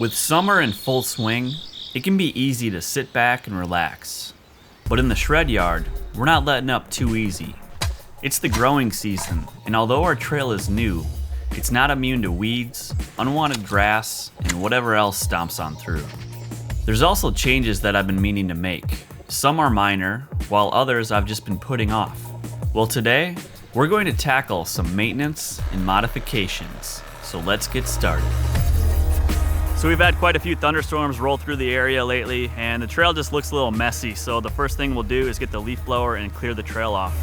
With summer in full swing, it can be easy to sit back and relax. But in the shred yard, we're not letting up too easy. It's the growing season, and although our trail is new, it's not immune to weeds, unwanted grass, and whatever else stomps on through. There's also changes that I've been meaning to make. Some are minor, while others I've just been putting off. Well, today, we're going to tackle some maintenance and modifications, so let's get started. So we've had quite a few thunderstorms roll through the area lately, and the trail just looks a little messy, so the first thing we'll do is get the leaf blower and clear the trail off.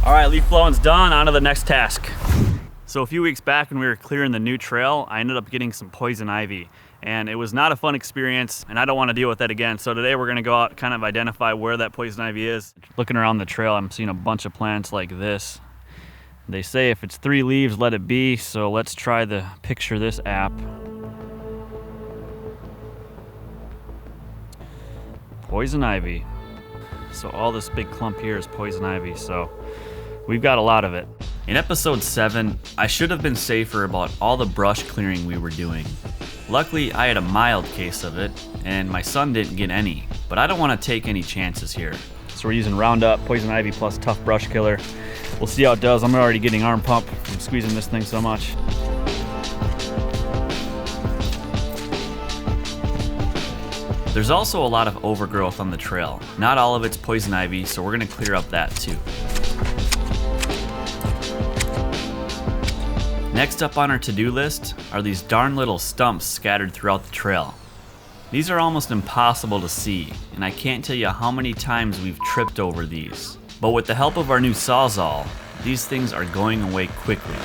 All right, leaf blowing's done, on to the next task. So a few weeks back when we were clearing the new trail, I ended up getting some poison ivy. And it was not a fun experience, and I don't want to deal with that again. So today we're gonna go out, kind of identify where that poison ivy is. Looking around the trail, I'm seeing a bunch of plants like this. They say if it's 3 leaves, let it be. So let's try the Picture This app. Poison ivy. So all this big clump here is poison ivy, so we've got a lot of it. In episode 7, I should have been safer about all the brush clearing we were doing. Luckily, I had a mild case of it, and my son didn't get any, but I don't want to take any chances here. So we're using Roundup, Poison Ivy plus Tough Brush Killer. We'll see how it does. I'm already getting arm pump from squeezing this thing so much. There's also a lot of overgrowth on the trail. Not all of it's poison ivy, so we're gonna clear up that too. Next up on our to-do list are these darn little stumps scattered throughout the trail. These are almost impossible to see, and I can't tell you how many times we've tripped over these. But with the help of our new Sawzall, these things are going away quickly.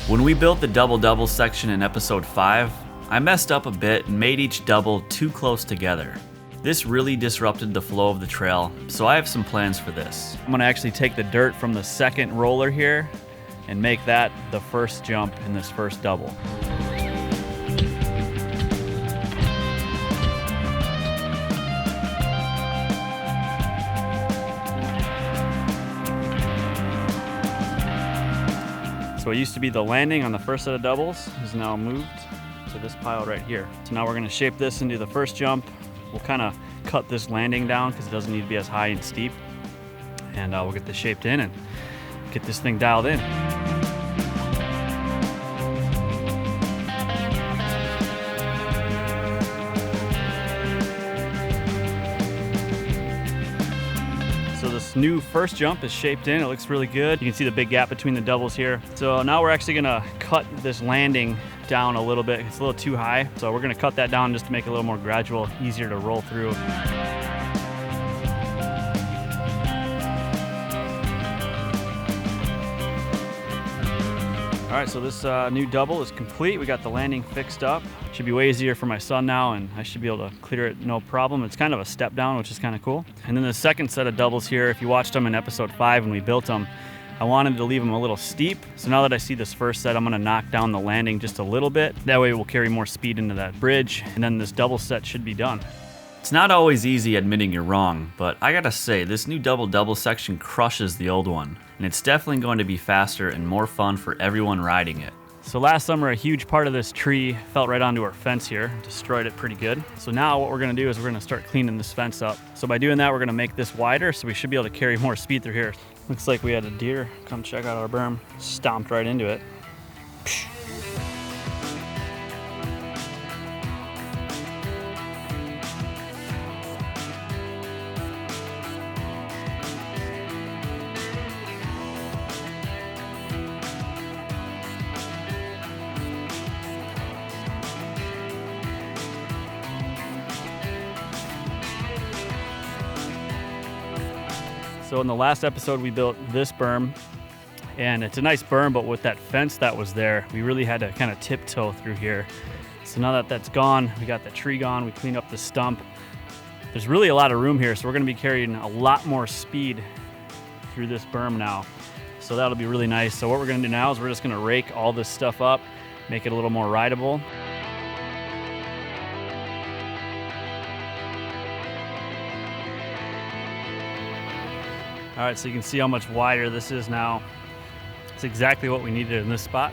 When we built the double-double section in episode 5, I messed up a bit and made each double too close together. This really disrupted the flow of the trail, so I have some plans for this. I'm gonna actually take the dirt from the second roller here and make that the first jump in this first double. So it used to be the landing on the first set of doubles is now moved to this pile right here. So now we're gonna shape this into the first jump. We'll kind of cut this landing down because it doesn't need to be as high and steep. And we'll get this shaped in and get this thing dialed in. This new first jump is shaped in. It looks really good. You can see the big gap between the doubles here. So now we're actually gonna cut this landing down a little bit. It's a little too high. So we're gonna cut that down just to make it a little more gradual, easier to roll through. All right, so this new double is complete. We got the landing fixed up. Should be way easier for my son now, and I should be able to clear it no problem. It's kind of a step down, which is kind of cool. And then the second set of doubles here, if you watched them in episode 5 when we built them, I wanted to leave them a little steep. So now that I see this first set, I'm gonna knock down the landing just a little bit. That way we'll carry more speed into that bridge, and then this double set should be done. It's not always easy admitting you're wrong, but I gotta say, this new double-double section crushes the old one, and it's definitely going to be faster and more fun for everyone riding it. So last summer, a huge part of this tree fell right onto our fence here, destroyed it pretty good. So now what we're gonna do is we're gonna start cleaning this fence up. So by doing that, we're gonna make this wider, so we should be able to carry more speed through here. Looks like we had a deer come check out our berm, stomped right into it. So in the last episode, we built this berm, and it's a nice berm, but with that fence that was there, we really had to kind of tiptoe through here. So now that that's gone, we got the tree gone, we cleaned up the stump. There's really a lot of room here, so we're gonna be carrying a lot more speed through this berm now. So that'll be really nice. So what we're gonna do now is we're just gonna rake all this stuff up, make it a little more rideable. All right, so you can see how much wider this is now. It's exactly what we needed in this spot.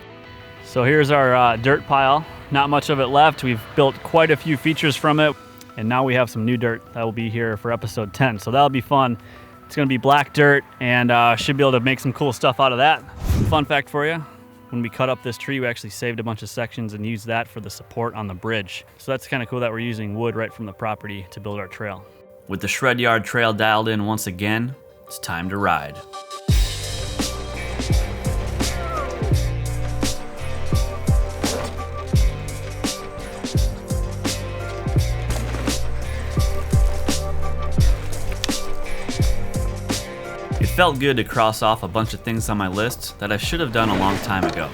So here's our dirt pile. Not much of it left. We've built quite a few features from it, and now we have some new dirt that will be here for episode 10. So that'll be fun. It's gonna be black dirt, and should be able to make some cool stuff out of that. Fun fact for you, when we cut up this tree, we actually saved a bunch of sections and used that for the support on the bridge. So that's kind of cool that we're using wood right from the property to build our trail. With the shred yard trail dialed in once again, it's time to ride. It felt good to cross off a bunch of things on my list that I should have done a long time ago.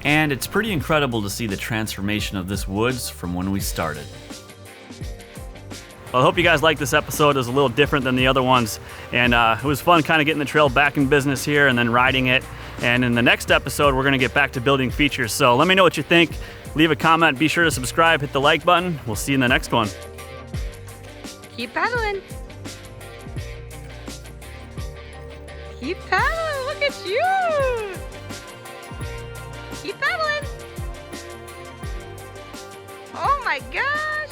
And it's pretty incredible to see the transformation of this woods from when we started. Well, I hope you guys liked this episode. It was a little different than the other ones, and it was fun kind of getting the trail back in business here and then riding it. And in the next episode, we're gonna get back to building features. So let me know what you think. Leave a comment, be sure to subscribe, hit the like button. We'll see you in the next one. Keep paddling. Keep paddling, look at you. Keep paddling. Oh my God.